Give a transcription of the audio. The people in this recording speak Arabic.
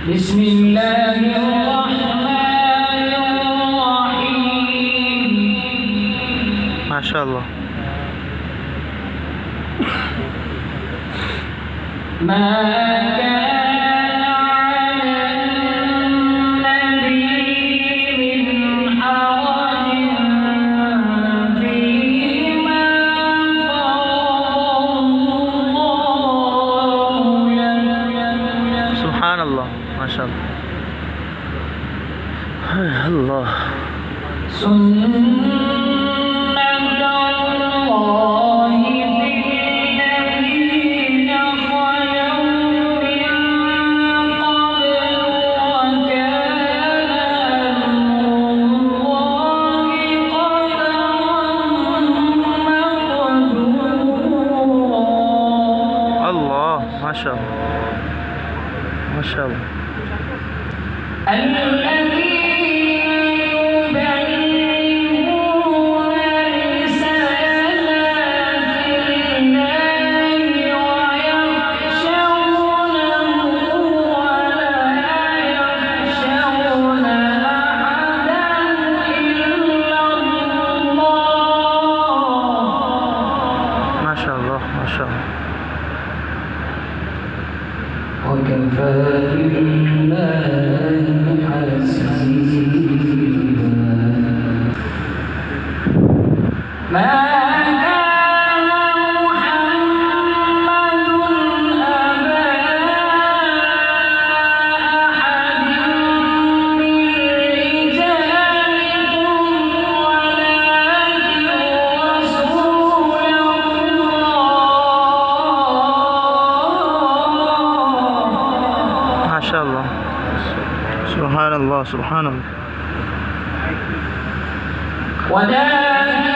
بسم الله الرحمن الرحيم. ما شاء الله. ما كان على النبي من حرج فيما فرض الله. سبحان الله. ما شاء الله. الله. سنة الله في الذين خلوا من قبل وكان الله قدرا مقدورا. الله. ما شاء الله. ما شاء الله. ما شاء الله. ما شاء الله. وكفى بالله حسيبا. ما كان محمد أبا أحد من رجالكم ولكن رسول الله. ما شاء الله. سبحان الله. سبحان الله. ولكن